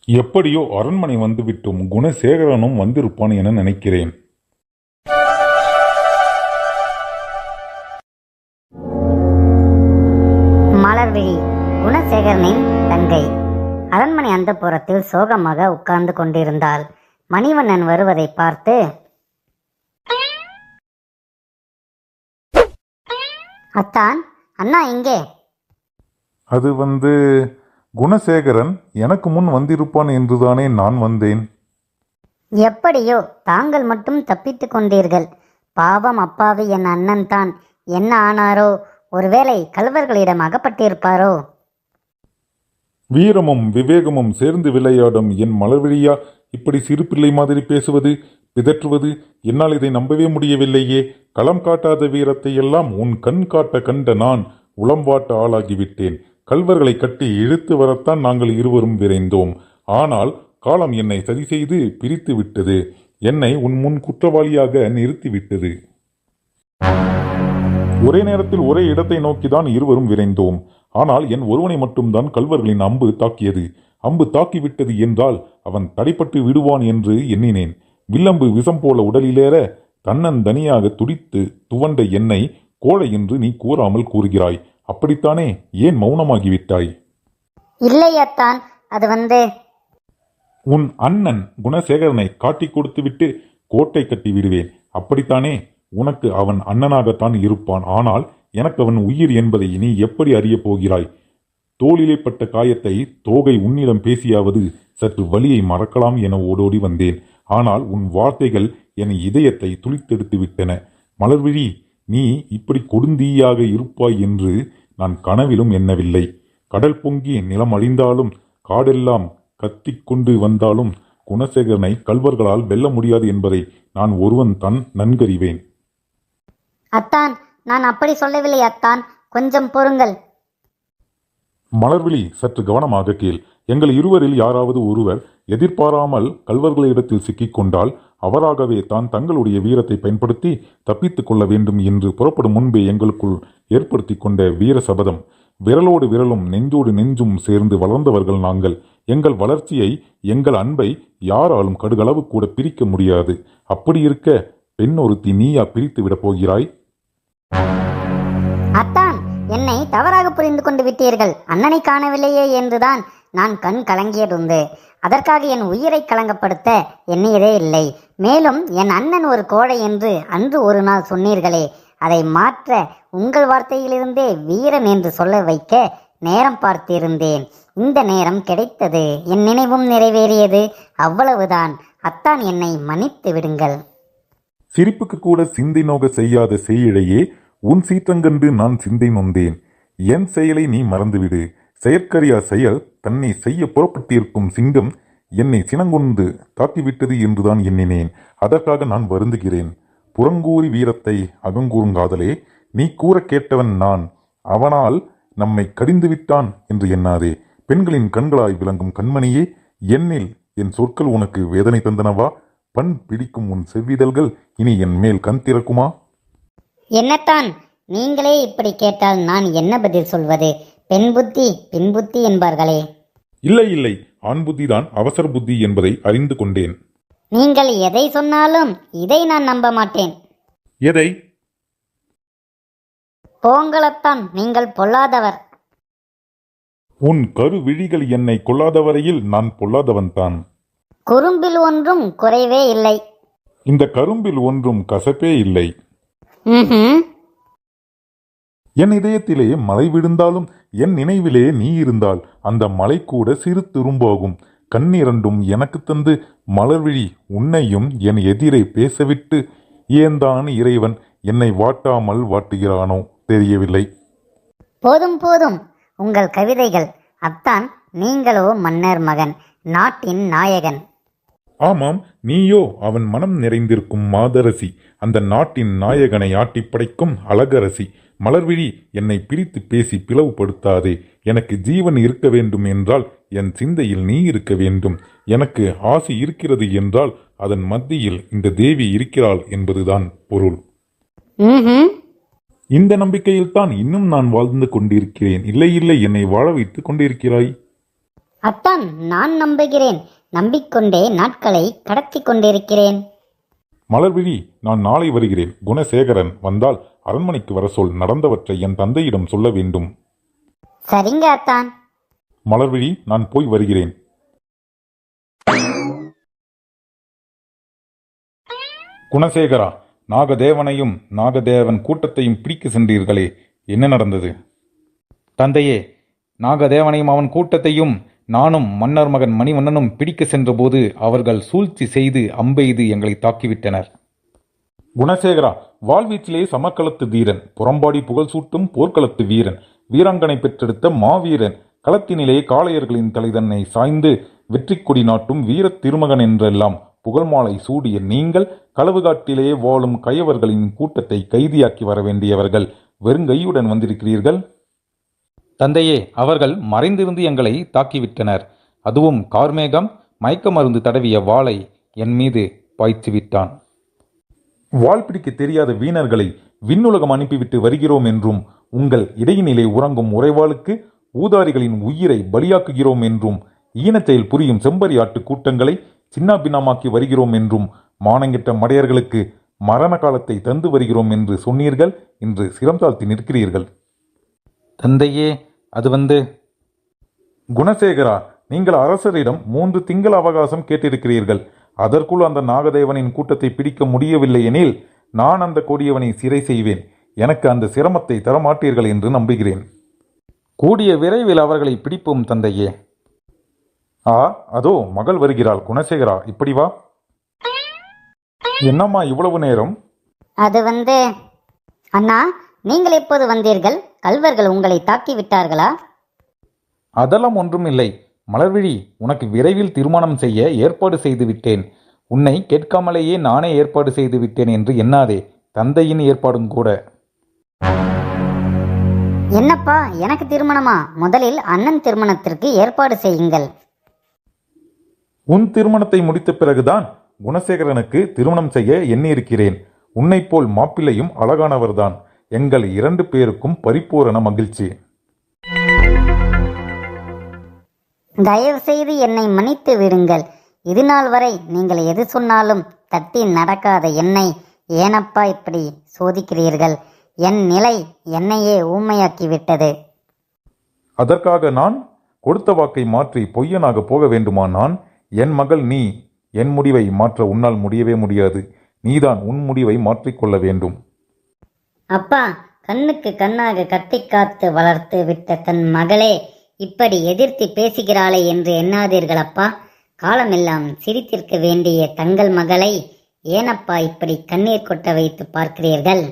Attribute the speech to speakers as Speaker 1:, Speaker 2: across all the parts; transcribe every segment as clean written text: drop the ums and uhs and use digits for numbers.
Speaker 1: எப்படியோ அரண்மனை வந்துவிட்டும் குணசேகரனும் வந்திருப்பான் என நினைக்கிறேன்.
Speaker 2: மலர்விழி குணசேகரனின் தங்கை அரண்மனை அந்தப்புறத்தில் சோகமாக உட்கார்ந்து கொண்டிருந்தாள். மணிவண்ணன் வருவதை பார்த்து, அத்தான், அண்ணா எங்கே?
Speaker 1: அது குணசேகரன் எனக்கு முன் வந்திருப்பான் என்றுதானே நான் வந்தேன்.
Speaker 2: எப்படியோ தாங்கள் மட்டும் தப்பித்துக் கொண்டீர்கள். பாவம் அப்பாவி என் அண்ணன் தான். என்ன ஆனாரோ? ஒருவேளை கள்வர்களிடம் அகப்பட்டிருப்பாரோ?
Speaker 1: வீரமும் விவேகமும் சேர்ந்து விளையாடும் என் மலர்விழியா இப்படி சிறு பிள்ளை மாதிரி பேசுவது, பிதற்றுவது? என்னால் இதை நம்பவே முடியவில்லையே. களம் காட்டாத வீரத்தை எல்லாம் உன் கண் காட்ட கண்ட நான் உளம்பாட்ட ஆளாகிவிட்டேன். கள்வர்களை கட்டி இழுத்து வரத்தான் நாங்கள் இருவரும் விரைந்தோம். ஆனால் காலம் என்னை சரி செய்து பிரித்து விட்டது. என்னை உன் முன் குற்றவாளியாக நிறுத்திவிட்டது. ஒரே நேரத்தில் ஒரே இடத்தை நோக்கிதான் இருவரும் விரைந்தோம். ஆனால் என் ஒருவனை மட்டும்தான் கள்வர்களின் அம்பு தாக்கியது. அம்பு தாக்கிவிட்டது என்றால் அவன் தடைப்பட்டு விடுவான் என்று எண்ணினேன். வில்லம்பு விஷம் போல உடலிலேற தன்னந்தனியாக துடித்து துவண்ட என்னை கோழை என்று நீ கூறாமல் கூறுகிறாய். அப்படித்தானே? ஏன் மௌனமாகிவிட்டாய்?
Speaker 2: இல்லையத்தான், அது
Speaker 1: உன் அண்ணன் குணசேகரனை காட்டி கொடுத்துவிட்டு கோட்டை கட்டி விடுவேன். அப்படித்தானே? உனக்கு அவன் அண்ணனாகத்தான் இருப்பான். ஆனால் எனக்கு அவன் உயிர் என்பதை நீ எப்படி அறியப் போகிறாய்? தோளிலே பட்ட காயத்தை தோகை உன்னிடம் பேசியாவது சற்று வலியை மறக்கலாம் என ஓடோடி வந்தேன். ஆனால் உன் வார்த்தைகள் என் இதயத்தை துளித்தெடுத்து விட்டன. மலர்விழி, நீ இப்படி கொடுந்தீயாக இருப்பாய் என்று நான் கனவிலும் எண்ணவில்லை. கடல் பொங்கி நிலம் அழிந்தாலும் காடெல்லாம் கத்திக்கொண்டு வந்தாலும் குணசேகரனை கள்வர்களால் வெல்ல முடியாது என்பதை நான் ஒருவன் தான் நன்கறிவேன்.
Speaker 2: அத்தான், நான் அப்படி சொல்லவில்லை அத்தான். கொஞ்சம் பொறுங்கள்.
Speaker 1: மலர்விழி, சற்று கவனமாக கேள். எங்கள் இருவரில் யாராவது ஒருவர் எதிர்பாராமல் கள்வர்களிடத்தில் சிக்கிக்கொண்டால் அவராகவே தான் தங்களுடைய வீரத்தை பயன்படுத்தி தப்பித்துக் கொள்ள வேண்டும் என்று புறப்படும் முன்பே எங்களுக்குள் ஏற்படுத்தி கொண்ட வீர சபதம். விரலோடு விரலும் நெஞ்சோடு நெஞ்சும் சேர்ந்து வளர்ந்தவர்கள் நாங்கள். எங்கள் வளர்ச்சியை, எங்கள் அன்பை யாராலும் கடுகளவு கூட பிரிக்க முடியாது. அப்படி இருக்க பெண் ஒருத்தி நீயா பிரித்து விடப் போகிறாய்?
Speaker 2: அத்தான், என்னை தவறாக புரிந்து கொண்டு விட்டீர்கள். அண்ணனை காணவில்லையே என்றுதான் நான் கண் கலங்கியதுண்டு. அதற்காக என் உயிரை கலங்கப்படுத்த எண்ணியதே இல்லை. மேலும் என் அண்ணன் ஒரு கோழை என்று அன்று ஒரு நாள் சொன்னீர்களே, அதை மாற்ற உங்கள் வார்த்தையிலிருந்தே வீரன் என்று சொல்ல வைக்க நேரம் பார்த்திருந்தேன். இந்த நேரம் கிடைத்தது. என் நினைவும் நிறைவேறியது. அவ்வளவுதான். அத்தான், என்னை மன்னித்து விடுங்கள்.
Speaker 1: சிரிப்புக்கு கூட சிந்தை நோக செய்யாத செய்யிழையே, உன் சீற்றங்கண்டு நான் சிந்தை நொந்தேன். என் செயலை நீ மறந்துவிடு. செயற்கரியா செயல் தன்னை செய்ய புறப்பட்டிருக்கும் சிங்கம் என்னை சினங்கொண்டு தாக்கிவிட்டது என்றுதான் எண்ணினேன். அதற்காக நான் வருந்துகிறேன். புறங்கூறி வீரத்தை அகங்கூறுங்காதலே, நீ கூற கேட்டவன் நான். அவனால் நம்மை கடிந்து விட்டான் என்று எண்ணாதே. பெண்களின் கண்களாய் விளங்கும் கண்மணியே, என்னில் என் சொற்கள் உனக்கு வேதனை தந்தனவா? பண் பிடிக்கும் உன் செவ்விதழ்கள் இனி என் மேல் கண் திறக்குமா?
Speaker 2: என்னத்தான், நீங்களே இப்படி கேட்டால் நான் என்ன பதில் சொல்வது? பெண் புத்தி பின் புத்தி என்பார்களே.
Speaker 1: இல்லை இல்லை, ஆண் புத்திதான் அவசர புத்தி என்பதை அறிந்து கொண்டேன்.
Speaker 2: நீங்கள் எதை சொன்னாலும் இதை நான் நம்ப மாட்டேன்.
Speaker 1: எதை?
Speaker 2: போங்களத்தான், நீங்கள் பொல்லாதவர்.
Speaker 1: உன் கரு விழிகள் என்னை கொள்ளாதவரையில் நான் பொல்லாதவன்தான்.
Speaker 2: குறும்பில் ஒன்றும் குறைவே இல்லை.
Speaker 1: இந்த கரும்பில் ஒன்றும் கசப்பே இல்லை. என் இதயத்திலே மழை விழுந்தாலும் என் நினைவிலே நீ இருந்தால் அந்த மழை கூட சிறு துரும்பாகும். கண்ணிரண்டும் எனக்கு தந்து மலர்விழி உன்னையும் என் எதிரே பேசவிட்டு ஏந்தான் இறைவன் என்னை வாட்டாமல் வாட்டுகிறானோ தெரியவில்லை.
Speaker 2: போதும் போதும் உங்கள் கவிதைகள். அத்தான், நீங்களோ மன்னர் மகன், நாட்டின் நாயகன்.
Speaker 1: ஆமாம், நீயோ அவன் மனம் நிறைந்திருக்கும் மாதரசி, அந்த நாட்டின் நாயகனை ஆட்டிப்படைக்கும் அழகரசி. மலர்விழி, என்னை பிரித்து பேசி பிளவுபடுத்தாதே. எனக்கு ஜீவன் இருக்க வேண்டும் என்றால் என் சிந்தையில் நீ இருக்க வேண்டும். எனக்கு ஆசை இருக்கிறது என்றால் அதன் மத்தியில் இந்த தேவி இருக்கிறாள் என்பதுதான் பொருள். இந்த நம்பிக்கையில் தான் இன்னும் நான் வாழ்ந்து கொண்டிருக்கிறேன். இல்லை இல்லை, என்னை வாழ வைத்துக் கொண்டிருக்கிறாய்.
Speaker 2: அத்தான், நான் நம்புகிறேன். நம்பிக்கொண்டே நாட்களை கடத்தி கொண்டிருக்கிறேன்.
Speaker 1: மலர்விழி, நான் நாளை வருகிறேன். குணசேகரன் வந்தால் அரண்மனைக்கு வர சொல். நடந்தவற்றை என் தந்தையிடம் சொல்ல வேண்டும்.
Speaker 2: சரிங்க அத்தான்.
Speaker 1: மலர்விழி, நான் போய் வருகிறேன். குணசேகரா, நாகதேவனையும் நாகதேவன் கூட்டத்தையும் பிடிக்க சென்றீர்களே, என்ன நடந்தது?
Speaker 3: தந்தையே, நாகதேவனையும் அவன் கூட்டத்தையும் நானும் மன்னர் மகன் மணிவண்ணனும் பிடிக்க சென்றபோது அவர்கள் சூழ்ச்சி செய்து அம்பெய்து எங்களை தாக்கிவிட்டனர்.
Speaker 1: குணசேகரா, வாழ்வீச்சிலே சமக்களத்து தீரன், புறம்பாடி புகழ் சூட்டும் போர்க்களத்து வீரன், வீராங்கனை பெற்றெடுத்த மாவீரன், களத்தினிலே காளையர்களின் தலைதன்னை சாய்ந்து வெற்றி கொடி நாட்டும் வீரத் திருமகன் என்றெல்லாம் புகழ் மாலை சூடிய நீங்கள் களவுகாட்டிலே வாழும் கயவர்களின் கூட்டத்தை கைதியாக்கி வர வேண்டியவர்கள் வெறுங்கையுடன் வந்திருக்கிறீர்கள்.
Speaker 3: தந்தையே, அவர்கள் மறைந்திருந்து எங்களை தாக்கிவிட்டனர். அதுவும் கார்மேகம் மயக்க மருந்து தடவிய வாளை என் மீது பாய்ச்சிவிட்டான்.
Speaker 1: வாள் பிடிக்க தெரியாத வீணர்களை விண்ணுலகம் அனுப்பிவிட்டு வருகிறோம் என்றும், உங்கள் இடையினிலே உறங்கும் உறைவாளுக்கு ஊதாரிகளின் உயிரை பலியாக்குகிறோம் என்றும், ஈனச்செயல் புரியும் செம்பரி ஆட்டு கூட்டங்களை சின்னாபின்னமாக்கி வருகிறோம் என்றும், மானங்கிட்ட மடையர்களுக்கு மரண காலத்தை தந்து வருகிறோம் என்று சொன்னீர்கள். இன்று சிரம் தாழ்த்தி நிற்கிறீர்கள்.
Speaker 3: தந்தையே, அது
Speaker 1: குணசேகரா, நீங்கள் அரசரிடம் 3 திங்கள் அவகாசம் கேட்டிருக்கிறீர்கள். அதற்குள் அந்த நாகதேவனின் கூட்டத்தை பிடிக்க முடியவில்லை எனில் நான் அந்த கொடியவனை சிறை செய்வேன். எனக்கு அந்த சிரமத்தை தரமாட்டீர்கள் என்று நம்புகிறேன்.
Speaker 3: கூடிய விரைவில் அவர்களை பிடிப்போம் தந்தையே.
Speaker 1: அதோ மகள் வருகிறாள். குணசேகரா, இப்படி வா. என்னம்மா இவ்வளவு நேரம்?
Speaker 2: அது அண்ணா, நீங்கள் எப்போது வந்தீர்கள்? கள்வர்கள் உங்களை தாக்கி விட்டார்களா?
Speaker 3: அதெல்லாம் ஒன்றுமில்லை மலர்விழி, உனக்கு விரைவில் திருமணம் செய்ய ஏற்பாடு செய்து விட்டேன். உன்னை கேட்காமலேயே நானே ஏற்பாடு செய்து விட்டேன் என்று எண்ணாதே, தந்தையின் ஏற்பாடும் கூட.
Speaker 2: என்னப்பா, எனக்கு திருமணமா? முதலில் அண்ணன் திருமணத்திற்கு ஏற்பாடு செய்யுங்கள்.
Speaker 1: உன் திருமணத்தை முடித்த பிறகுதான் குணசேகரனுக்கு திருமணம் செய்ய எண்ணியிருக்கிறேன். உன்னைப் போல் மாப்பிள்ளையும் அழகானவர்தான். எங்கள் 2 பேருக்கும் பரிபூரண மகிழ்ச்சி.
Speaker 2: தயவு செய்து என்னை மன்னித்து விடுங்கள். இதுநாள் வரை நீங்கள் எது சொன்னாலும் தட்டி நடக்காத என்னை ஏனப்பா இப்படி சோதிக்கிறீர்கள்? என் நிலை என்னையே ஊமையாக்கிவிட்டது.
Speaker 1: அதற்காக நான் கொடுத்த வாக்கை மாற்றி பொய்யனாக போக வேண்டுமா? நான் என் மகள் நீ. என் முடிவை மாற்ற உன்னால் முடியவே முடியாது. நீதான் உன் முடிவை மாற்றிக்கொள்ள வேண்டும்.
Speaker 2: அப்பா, கண்ணுக்கு கண்ணாக கத்தி காத்து வளர்த்து விட்ட தன் மகளே இப்படி எதிர்த்து பேசுகிறாளே என்று எண்ணாதீர்கள் அப்பா. காலமெல்லாம் சிரித்திருக்க வேண்டிய தங்கள் மகளை ஏனப்பா இப்படி கண்ணீர் கொட்ட வைத்து பார்க்கிறீர்கள்?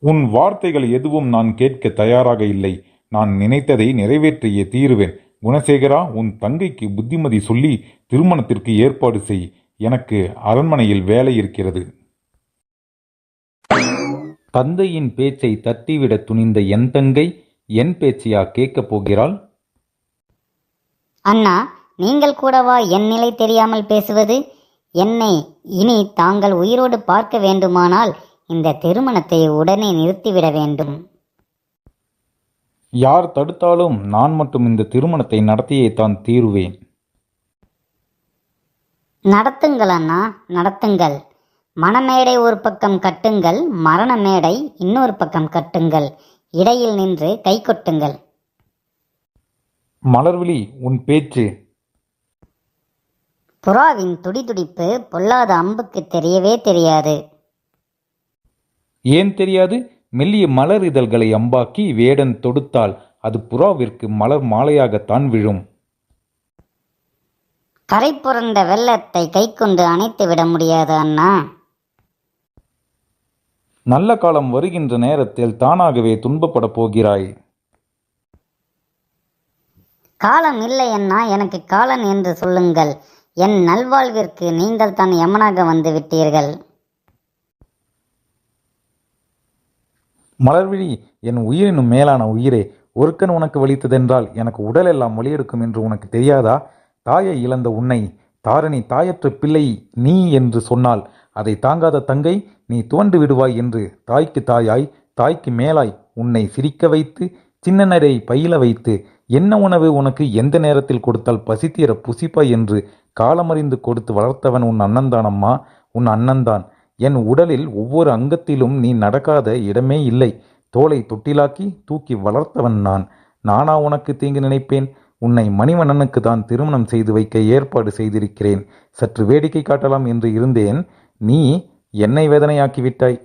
Speaker 1: உன் வார்த்தைகள் எதுவும் நான் கேட்க தயாராக இல்லை. நான் நினைத்ததை நிறைவேற்றியே தீருவேன். குணசேகரா, உன் தங்கைக்கு புத்திமதி சொல்லி திருமணத்திற்கு ஏற்பாடு செய். எனக்கு அரண்மனையில் வேலை இருக்கிறது.
Speaker 3: தந்தையின் பேச்சை தட்டிவிட துணிந்த என் தங்கை என் பேச்சையா கேட்கப் போகிறாள்?
Speaker 2: அண்ணா, நீங்கள் கூடவா என் நிலை தெரியாமல் பேசுவது? என்னை இனி தாங்கள் உயிரோடு பார்க்க வேண்டுமானால் இந்த திருமணத்தை உடனே நிறுத்திவிட வேண்டும்.
Speaker 3: யார் தடுத்தாலும் நான் மட்டும் இந்த திருமணத்தை நடத்தியே தான் தீருவேன்.
Speaker 2: நடத்துங்கள் அண்ணா, நடத்துங்கள். மணமேடை ஒரு பக்கம் கட்டுங்கள், மரண மேடை இன்னொரு பக்கம் கட்டுங்கள். இடையில் நின்று கை கொட்டுங்கள்.
Speaker 3: மலர்விழி, உன் பேச்சு.
Speaker 2: புறாவின் துடிதுடிப்பு பொல்லாத அம்புக்கு தெரியவே தெரியாது.
Speaker 3: ஏன் தெரியாது? மெல்லிய மலர் இதழ்களை அம்பாக்கி வேடன் தொடுத்தால் அது புறாவிற்கு மலர் மாலையாகத்தான் விழும்.
Speaker 2: கரை புரண்ட வெள்ளத்தை கை கொண்டு அணைத்து விட முடியாது அண்ணா.
Speaker 3: நல்ல காலம் வருகின்ற நேரத்தில் தானாகவே துன்பப்பட போகிறாய்.
Speaker 2: காலம் இல்லை அண்ணா, எனக்கு காலன் என்று சொல்லுங்கள். என் நல்வாழ்விற்கு நீங்கள் தான் யமனாக வந்து விட்டீர்கள்.
Speaker 3: மலர்விழி, என் உயிரினும் மேலான உயிரே, ஒருக்கன் உனக்கு வலித்ததென்றால் எனக்கு உடலெல்லாம் வலியெடுக்கும் என்று உனக்கு தெரியாதா? தாயை இழந்த உன்னை தாரணி தாயற்ற பிள்ளை நீ என்று சொன்னால் அதை தாங்காத தங்கை நீ துவண்டு விடுவாய் என்று தாய்க்கு தாயாய் தாய்க்கு மேலாய் உன்னை சிரிக்க வைத்து சின்னனரை பயில வைத்து என்ன உணவு உனக்கு எந்த நேரத்தில் கொடுத்தால் பசித்தீர புசிப்பாய் என்று காலமறிந்து கொடுத்து வளர்த்தவன் உன் அண்ணன்தானம்மா, உன் அண்ணன்தான். என் உடலில் ஒவ்வொரு அங்கத்திலும் நீ நடக்காத இடமே இல்லை. தோலை தொட்டிலாக்கி தூக்கி வளர்த்தவன் நான். நானா உனக்கு தீங்கு நினைப்பேன்? உன்னை மணிவண்ணனுக்கு தான் திருமணம் செய்து வைக்க ஏற்பாடு செய்திருக்கிறேன். சற்று வேடிக்கை காட்டலாம் என்று இருந்தேன். நீ என்னை வேதனையாக்கி விட்டாய்.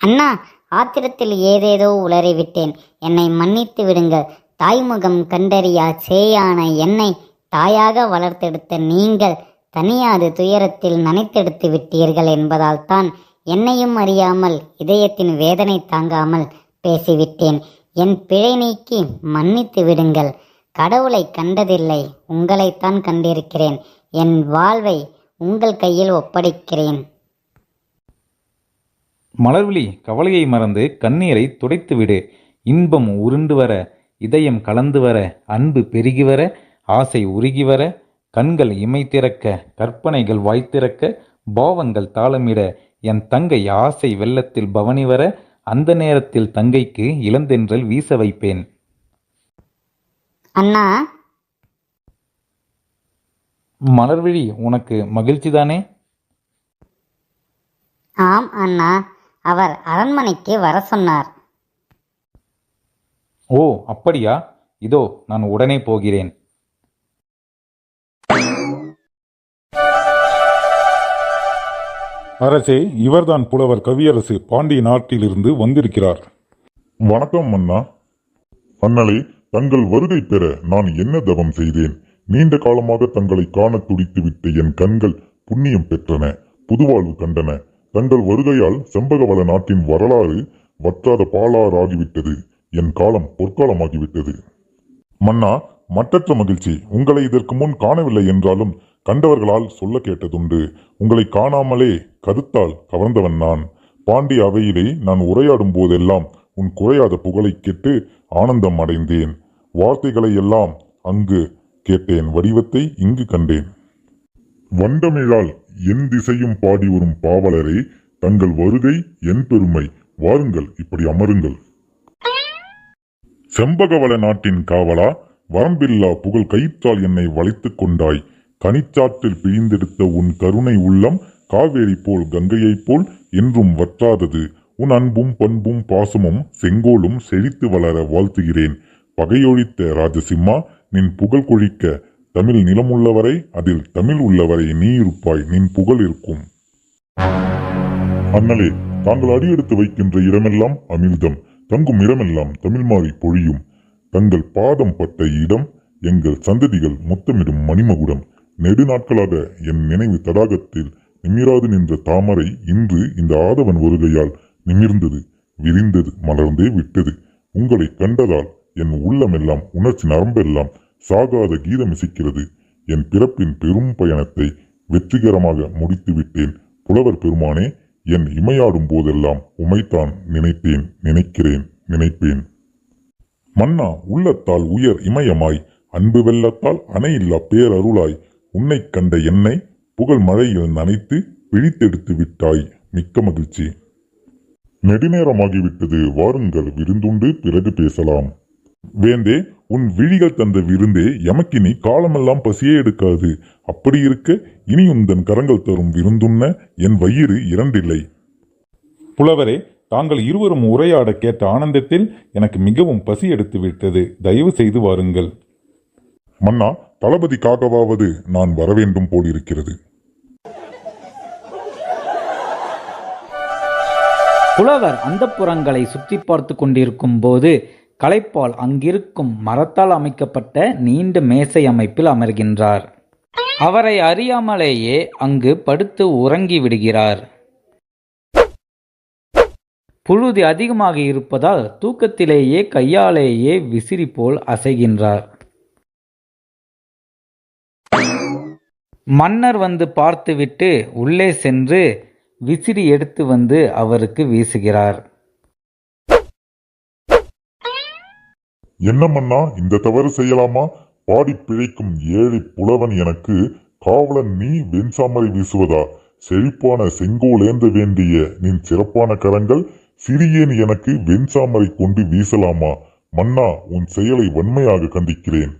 Speaker 2: அண்ணா, ஆத்திரத்தில் ஏதேதோ உளறிவிட்டேன். என்னை மன்னித்து விடுங்கள். தாய்முகம் கண்டறியா சேயான என்னை தாயாக வளர்த்தெடுத்த நீங்கள் தனியாது துயரத்தில் நனைத்தெடுத்து விட்டீர்கள் என்பதால் தான் என்னையும் அறியாமல் இதயத்தின் வேதனை தாங்காமல் பேசிவிட்டேன். என் பிழை நீக்கி மன்னித்து விடுங்கள். கடவுளை கண்டதில்லை, உங்களைத்தான் கண்டிருக்கிறேன். என் வாழ்வை உங்கள் கையில் ஒப்படைக்கிறேன்.
Speaker 3: மலர்விழி, கவலையை மறந்து கண்ணீரை துடைத்து விடு. இன்பம் உருண்டு வர, இதயம் கலந்து வர, அன்பு பெருகி வர, ஆசை உருகி வர, கண்கள் இமை திறக்க, கற்பனைகள் வாய்த்திறக்க, பாவங்கள் தாளமிட, என் தங்கை ஆசை வெள்ளத்தில் பவனி வர, அந்த நேரத்தில் தங்கைக்கு இளந்தென்றல் வீச வைப்பேன்.
Speaker 2: அண்ணா,
Speaker 3: மலர்விழி, உனக்கு மகிழ்ச்சிதானே?
Speaker 2: ஆம் அண்ணா, அவர் அரண்மனைக்கு வர சொன்னார்.
Speaker 3: ஓ, அப்படியா? இதோ நான் உடனே போகிறேன்.
Speaker 1: அரசே, இவர்தான் புலவர் கவியரசு பாண்டிய நாட்டிலிருந்து வந்திருக்கிறார்.
Speaker 4: வணக்கம் மன்னா. அண்ணலே, தங்கள் வருகை பெற நான் என்ன தவம் செய்தேன்? நீண்ட காலமாக தங்களை காண துடித்துவிட்ட என் கண்கள் புண்ணியம் பெற்றன, புதுவாழ்வு கண்டன. தங்கள் வருகையால் செம்பகவள நாட்டின் வரலாறு வற்றாத பாலாறாகிவிட்டது. என் காலம் பொற்காலமாகிவிட்டது. மன்னா, மற்றற்ற மகிழ்ச்சி. உங்களை இதற்கு முன் காணவில்லை என்றாலும் கண்டவர்களால் சொல்ல கேட்டதுண்டு. உங்களை காணாமலே கருத்தால் கவர்ந்தவன் நான். பாண்டிய அவையிலே நான் உரையாடும் போதெல்லாம் உன் குறையாத புகழை கேட்டு ஆனந்தம் அடைந்தேன். வார்த்தைகளை எல்லாம் அங்கு கேட்டேன், வடிவத்தை இங்கு கண்டேன். வண்டமிழால் என் திசையும் பாடி வரும் பாவலரே, தங்கள் வருகை என் பெருமை. வாருங்கள், இப்படி அமருங்கள். செம்பகவள நாட்டின் காவலா, வரம்பில்லா புகழ் கயிற்றால் என்னை வளைத்துக் கொண்டாய். கனிச்சாற்றில் பிழிந்தெடுத்த உன் கருணை உள்ளம் காவேரி போல் கங்கையைப் போல் என்றும் வற்றாதது. உன் அன்பும் பண்பும் பாசமும் செங்கோலும் செழித்து வளர வாழ்த்துகிறேன். பகையொழித்த ராஜசிம்மா, நின் புகழ் கொழிக்க தமிழ் நிலமுள்ளவரை, அதில் தமிழ் உள்ளவரை நீ இருப்பாய். நின் புகழ் இருக்கும். அண்ணலே, தாங்கள் அடியெடுத்து வைக்கின்ற இடமெல்லாம் அமிர்தம், தங்கும் இடமெல்லாம் தமிழ் மாறி பொழியும். தங்கள் பாதம் பட்ட இடம் எங்கள் சந்ததிகள் முத்தமிடும் மணிமகுடம். நெடுநாட்களாக என் நினைவு தடாகத்தில் நிமிராது நின்ற தாமரை இன்று இந்த ஆதவன் வருகையால் நிமிர்ந்தது, விரிந்தது, மலர்ந்தே விட்டது. உங்களை கண்டதால் என் உள்ளமெல்லாம், உணர்ச்சி நரம்பெல்லாம் சாகாத கீதமிசைக்கிறது. என் பிறப்பின் பெரும் பயணத்தை வெற்றிகரமாக முடித்து விட்டேன். புலவர் பெருமானே, என் இமையாடும் போதெல்லாம் உமைத்தான் நினைத்தேன், நினைக்கிறேன், நினைப்பேன். மன்னா, உள்ளத்தால் உயர் இமயமாய், அன்பு வெள்ளத்தால் அணையில்லா பேரருளாய், உன்னை கண்ட என்னை புகழ் மழையில் நனைத்து பிழித்தெடுத்து விட்டாய். மிக்க மகிழ்ச்சி. நெடுநேரமாகிவிட்டது, வாருங்கள், விருந்துண்டு பிறகு பேசலாம். வேந்தே, உன் விழிகள் தந்த விருந்தே எமக்கினி காலமெல்லாம் பசியே எடுக்காது. அப்படி இருக்க இனி உந்தன் கரங்கள் தரும் விருந்துண்ண என் வயிறு இரண்டில்லை.
Speaker 1: புலவரே, தாங்கள் இருவரும் உரையாட கேட்ட ஆனந்தத்தில் எனக்கு மிகவும் பசி எடுத்து விட்டது. தயவு செய்து வாருங்கள்.
Speaker 4: மன்னா, தளபதிக்காகவாவது நான் வரவேண்டும் போலிருக்கிறது.
Speaker 5: புலவர் அந்தப்புறங்களை சுற்றி பார்த்து கொண்டிருக்கும் போது களைப்பால் அங்கிருக்கும் மரத்தால் அமைக்கப்பட்ட நீண்ட மேசை அமைப்பில் அமர்கின்றார். அவரை அறியாமலேயே அங்கு படுத்து உறங்கி விடுகிறார். புழுதி அதிகமாக இருப்பதால் தூக்கத்திலேயே கையாலேயே விசிறி போல் அசைகின்றார். மன்னர் வந்து பார்த்துவிட்டு உள்ளே சென்று விசிறி எடுத்து வந்து அவருக்கு வீசுகிறார்.
Speaker 4: என்ன மன்னா, இந்த தவறு செய்யலாமா? பாடி பிழைக்கும் ஏழை புலவன் எனக்கு காவலன் நீ வெண்சாமரை வீசுவதா? செழிப்பான செங்கோலேந்த வேண்டிய நின் சிறப்பான கரங்கள் சிறியேன் எனக்கு வெண்சாமரை கொண்டு வீசலாமா? மன்னா, உன் செயலை வன்மையாக கண்டிக்கிறேன்.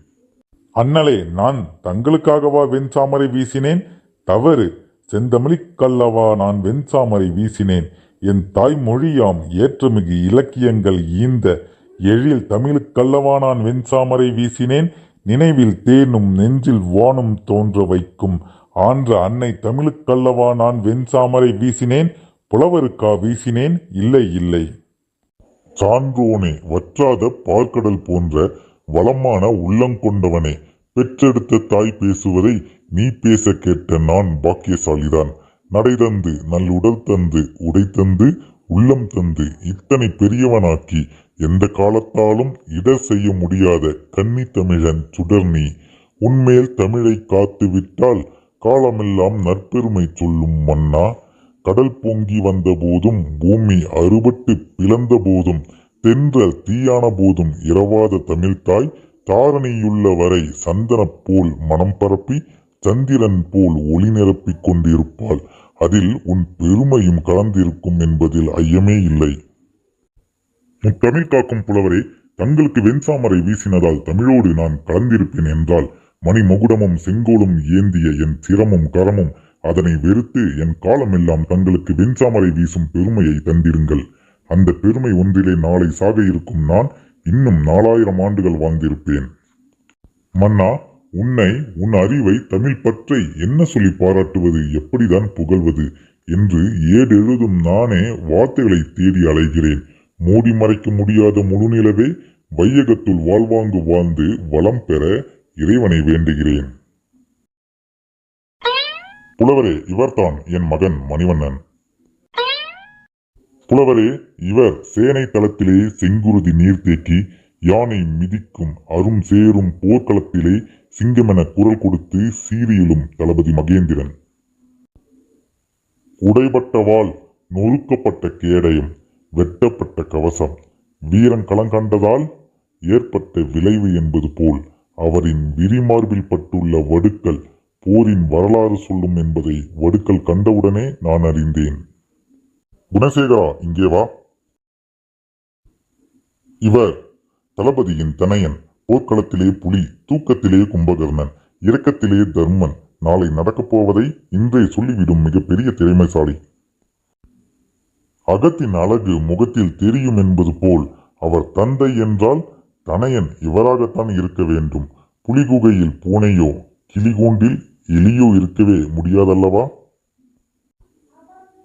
Speaker 1: அண்ணலே, நான் தங்களுக்காகவா வெண்சாமரை வீசினேன்? தவறு. செந்தமிழுக்கல்லவா நான் வெண்சாமரை வீசினேன். என் தாய்மொழியாம் ஏற்றமிகு இலக்கியங்கள் ஈந்த எழில் தமிழுக்கல்லவா நான் வெண்சாமரை வீசினேன். நினைவில் தேனும் நெஞ்சில் வானும் தோன்ற வைக்கும் ஆன்ற அன்னை தமிழுக்கல்லவா நான் வெண்சாமரை வீசினேன். புலவருக்கா வீசினேன்? இல்லை, இல்லை.
Speaker 4: சான்றோனே, வற்றாத பார்க்கடல் போன்ற வளமான உள்ளங்கொண்டவனே, பெற்றெடுத்த தாய் பேசுவதை நீ பேச கேட்ட நான் பாக்கியசாலிதான். நடை தந்து நல்லுடல் தந்து உடை தந்து உள்ளம் தந்து இத்தனை பெரியவனாக்கி எந்த காலத்தாலும் இடர் செய்ய முடியாத கன்னி தமிழன் சுடர் நீ. உன்மேல் தமிழை காத்து விட்டால் காலமெல்லாம் நற்பெருமை சொல்லும் மன்னா. கடல் பொங்கி வந்த போதும் பூமி அறுபட்டு பிளந்த போதும் தென்றல் தீயான போதும் இரவாத தமிழ்தாய் தாரணியுள்ள வரை சந்தனப் போல் மனம் பரப்பி சந்திரன் போல் ஒளி நிரப்பிக் கொண்டிருப்பாள். அதில் உன் பெருமையும் கலந்திருக்கும் என்பதில் ஐயமே இல்லை. தமிழ் காக்கும் புலவரே, தங்களுக்கு வெண்சாமரை வீசினதால் தமிழோடு நான் கலந்திருப்பேன் என்றால் மணிமகுடமும் செங்கோலும் ஏந்திய என் சிரமும் கரமும் அதனை வெறுத்து என் காலமெல்லாம் தங்களுக்கு வெண்சாமரை வீசும் பெருமையை தந்திருங்கள். அந்த பெருமை ஒன்றிலே நாளை சாக இருக்கும் நான் இன்னும் 4000 ஆண்டுகள் வாழ்ந்திருப்பேன். மன்னா, உன்னை, உன் அறிவை, தமிழ் பற்றை என்ன சொல்லி பாராட்டுவது, எப்படிதான் புகழ்வது என்று ஏடெழுதும் நானே வார்த்தைகளை தேடி அலைகிறேன். மூடி மறைக்க முடியாத முழுநிலவே, வையகத்துள் வாழ்வாங்கு வாழ்ந்து வளம் பெற இறைவனை வேண்டுகிறேன். புலவரே, இவர்தான் என் மகன் மணிவண்ணன். புலவரே, இவர் சேனை தளத்திலே செங்குருதி நீர்த்தேக்கி யானை மிதிக்கும் அரும் சேரும் போர்க்களத்திலே சிங்கமென குரல் கொடுத்து சீரியலும் தளபதி மகேந்திரன். உடைபட்ட வாள், நொறுக்கப்பட்ட கேடயம், வெட்டப்பட்ட கவசம், வீரன் களங்கண்டதால் ஏற்பட்ட விளைவு என்பது போல் அவரின் விரிமார்பில் பட்டுள்ள வடுக்கள் போரின் வரலாறு சொல்லும் என்பதை வடுக்கள் கண்டவுடனே நான் அறிந்தேன். குணசேகரா, இங்கே வா. இவர் தளபதியின் தனையன். போர்க்களத்திலே புலி, தூக்கத்திலே கும்பகர்ணன், இரக்கத்திலே தர்மன். நாளை நடக்கப் போவதை இன்றே சொல்லிவிடும் மிகப்பெரிய திறமைசாலி. அகத்தின் அழகு முகத்தில் தெரியும் என்பது போல் அவர் தந்தை என்றால் தனையன் இவராகத்தான் இருக்க வேண்டும். புலிகுகையில் பூனையோ கிளிகூண்டில் எலியோ இருக்கவே முடியாதல்லவா?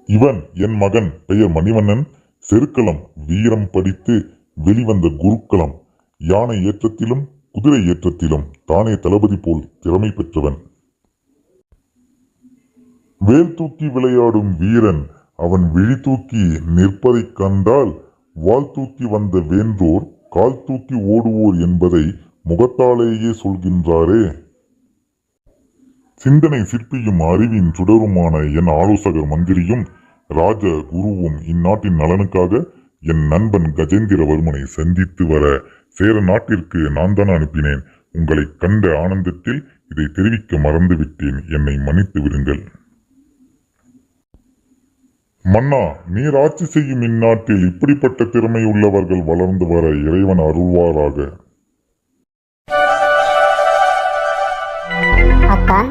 Speaker 4: இவன் என் மகன், பெயர் மணிவண்ணன். செருக்களம் வீரம் படித்து வெளிவந்த குருக்களம். யானை ஏற்றத்திலும் குதிரை ஏற்றத்திலும் தானே தளபதி போல் திறமை பெற்றவன். வேல் தூக்கி விளையாடும் வீரன். அவன் விழி தூக்கி நிற்பதைக் கண்டால் வால் தூக்கி வந்த வேன்றோர் கால் தூக்கி ஓடுவோர் என்பதை முகத்தாலேயே சொல்கின்றாரே. சிந்தனை சிற்பியும் அறிவின் சுடருமான என் ஆலோசகர் மந்திரியும் ராஜ குருவும் இந்நாட்டின் நலனுக்காக என் நண்பன் கஜேந்திரவர்மனை சந்தித்து வர சேர நாட்டிற்கு நான் தான் அனுப்பினேன். உங்களை கண்ட ஆனந்தத்தில் இதை தெரிவிக்க மறந்துவிட்டேன். என்னை மன்னித்து விடுங்கள். மன்னா, நீர் ஆட்சி செய்யும் இந்நாட்டில் இப்படிப்பட்ட திறமை உள்ளவர்கள் வளர்ந்து வர இறைவன் அருள்வாராக.
Speaker 2: அத்தான்,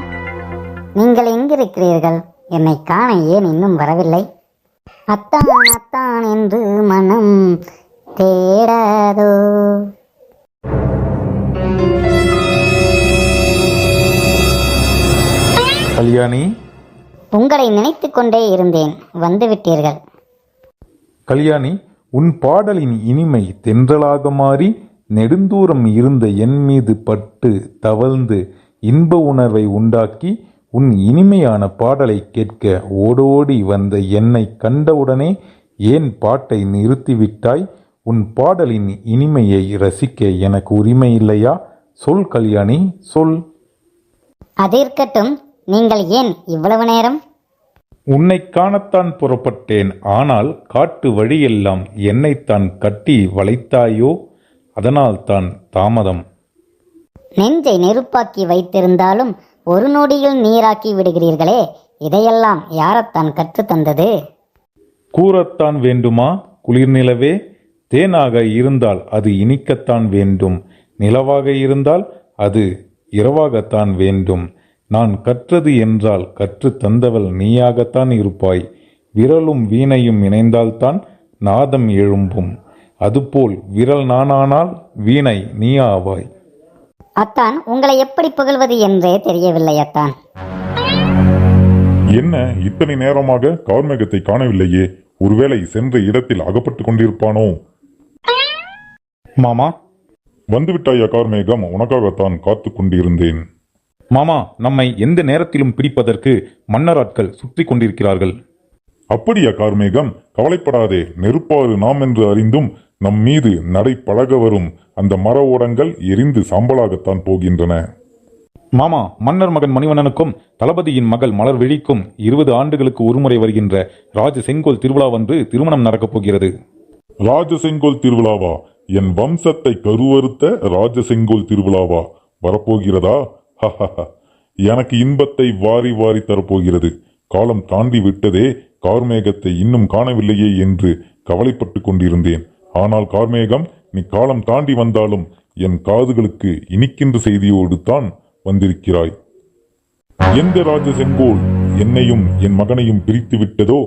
Speaker 2: நீங்கள் எங்கிருக்கிறீர்கள்? என்னை காண ஏன் இன்னும் வரவில்லை? அத்தான் அத்தான் என்று மனம் தேடாதோ?
Speaker 3: கல்யாணி,
Speaker 2: உங்களை நினைத்து கொண்டே இருந்தேன், வந்துவிட்டீர்கள்.
Speaker 3: கல்யாணி, உன் பாடலின் இனிமை தென்றலாக மாறி நெடுந்தூரம் இருந்த என் மீது பட்டு தவழ்ந்து இன்ப உணர்வை உண்டாக்கி உன் இனிமையான பாடலை கேட்க ஓடோடி வந்த என்னை கண்டவுடனே ஏன் பாட்டை நிறுத்திவிட்டாய்? உன் பாடலின் இனிமையை ரசிக்க எனக்கு உரிமை இல்லையா? சொல் கல்யாணி, சொல்.
Speaker 2: அது இருக்கட்டும், நீங்கள் ஏன் இவ்வளவு நேரம்?
Speaker 3: உன்னை காணத்தான் புறப்பட்டேன். ஆனால் காட்டு வழியெல்லாம் என்னைத்தான் கட்டி வளைத்தாயோ, அதனால் தான் தாமதம்.
Speaker 2: நெஞ்சை நெருப்பாக்கி வைத்திருந்தாலும் ஒரு நொடியில் நீராக்கி விடுகிறீர்களே, இதையெல்லாம் யாரத்தான் கற்றுத் தந்தது?
Speaker 3: கூறத்தான் வேண்டுமா குளிர்நிலவே? தேனாக இருந்தால் அது இனிக்கத்தான் வேண்டும், நிலவாக இருந்தால் அது இரவாகத்தான் வேண்டும். நான் கற்றது என்றால் கற்றுத் தந்தவள் நீயாகத்தான் இருப்பாய். விரலும் வீணையும் இணைந்தால்தான் நாதம் எழும்பும். அதுபோல் விரல் நானானால் வீணை நீ ஆவாய்.
Speaker 2: அத்தான், உங்களை எப்படி புகழ்வது என்றே தெரியவில்லை அத்தான்.
Speaker 1: என்ன இத்தனை நேரமாக கார்மேகத்தை காணவில்லையே? ஒருவேளை சென்ற இடத்தில் அகப்பட்டு கொண்டிருப்பானோ?
Speaker 3: மாமா,
Speaker 1: வந்துவிட்டாயா கார்மேகம்? உனக்காகத்தான் காத்து கொண்டிருந்தேன்.
Speaker 3: மாமா, நம்மை எந்த நேரத்திலும் பிடிப்பதற்கு மன்னராட்கள் சுற்றி கொண்டிருக்கிறார்கள்.
Speaker 1: அப்படியா கார்மேகம்? கவலைப்படாதே. நெருப்பாறு நாம் என்று அறிந்தும் நம் மீது நடை பழக வரும் அந்த மர ஓடங்கள் எரிந்து சாம்பலாகத்தான் போகின்றன.
Speaker 3: மாமா, மன்னர் மகன் மணிவண்ணனுக்கும் தளபதியின் மகள் மலர்விழிக்கும் 20 ஆண்டுகளுக்கு ஒருமுறை வருகின்ற ராஜ செங்கோல் திருவிழாவன்று திருமணம் நடக்கப் போகிறது.
Speaker 1: ராஜ செங்கோல் திருவிழாவா? என் வம்சத்தை கருவறுத்த ராஜ செங்கோல் திருவிழாவா வரப்போகிறதா? எனக்கு இன்பத்தை வாரி வாரி தரப்போகிறது. காலம் தாண்டி விட்டதே, கார்மேகத்தை இன்னும் காணவில்லையே என்று கவலைப்பட்டு கொண்டிருந்தேன். ஆனால் கார்மேகம், நீ காலம் தாண்டி வந்தாலும் என் காதுகளுக்கு இனிக்கின்ற செய்தியோடு தான் வந்திருக்கிறாய். எந்த ராஜ செங்கோல் என்னையும் என் மகனையும் பிரித்து விட்டதோ,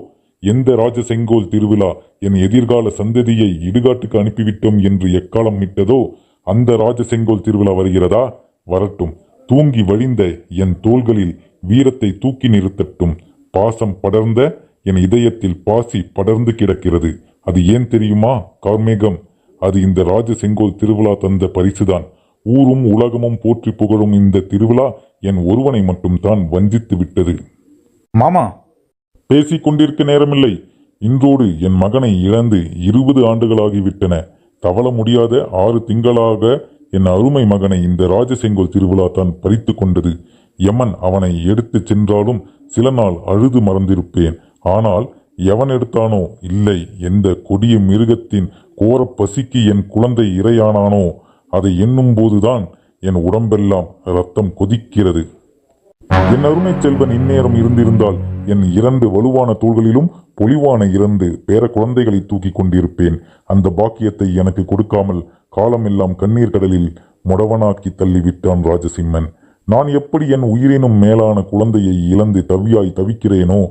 Speaker 1: எந்த ராஜ செங்கோல் திருவிழா என் எதிர்கால சந்ததியை இடுகாட்டுக்கு அனுப்பிவிட்டோம் என்று எக்காலம் விட்டதோ, அந்த ராஜ செங்கோல் திருவிழா வருகிறதா? வரட்டும். தூங்கி வழிந்த என் தோள்களில் வீரத்தை தூக்கி நிறுத்தட்டும். பாசம் படர்ந்த என் இதயத்தில் பாசி படர்ந்து கிடக்கிறது. அது ஏன் தெரியுமா கார்மேகம்? அது இந்த ராஜ செங்கோல் திருவிழா தந்த பரிசுதான். ஊரும் உலகமும் போற்றி புகழும் இந்த திருவிழா என் ஒருவனை மட்டும் தான் வஞ்சித்து விட்டது.
Speaker 3: மாமா,
Speaker 1: பேசிக் கொண்டிருக்க நேரமில்லை. இன்றோடு என் மகனை இழந்து 20 ஆண்டுகளாகிவிட்டன. தவள முடியாத 6 திங்களாக என் அருமை மகனை இந்த ராஜ செங்கோல் திருவிழா தான் பறித்து கொண்டது. யமன் அவனை எடுத்து சென்றாலும் சில நாள் அழுது மறந்திருப்பேன். ஆனால் எவன் எடுத்தானோ, இல்லை எந்த கொடிய மிருகத்தின் கோர பசிக்கு என் குழந்தை இரையானானோ, அதை எண்ணும் போதுதான் என் உடம்பெல்லாம் ரத்தம் கொதிக்கிறது. என் அருமை செல்வன் இந்நேரம் இருந்திருந்தால் என் 2 வலுவான தோள்களிலும் பொலிவான 2 பேர குழந்தைகளை தூக்கி கொண்டிருப்பேன். அந்த பாக்கியத்தை எனக்கு கொடுக்காமல் காலமெல்லாம் கண்ணீர் கடலில் முடவனாக்கி தள்ளிவிட்டான் ராஜசிம்மன். நான் எப்படி என் உயிரினும் மேலான குழந்தையை இழந்து தவியாய் தவிக்கிறேனோ,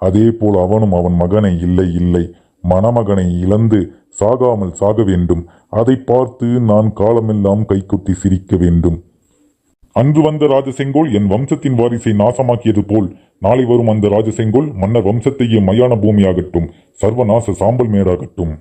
Speaker 1: அதே போல் அவனும் அவன் மகனை இல்லை மணமகனை இழந்து சாகாமல் சாக வேண்டும். அதை பார்த்து நான் காலமெல்லாம் கைகொட்டி சிரிக்க வேண்டும். அன்று வந்த ராஜசெங்கோல் என் வம்சத்தின் வாரிசை நாசமாக்கியது போல் நாளை வரும் அந்த ராஜசெங்கோல் மன்னர் வம்சத்தையே மயான பூமியாகட்டும், சர்வநாச சாம்பல் மேடாகட்டும்.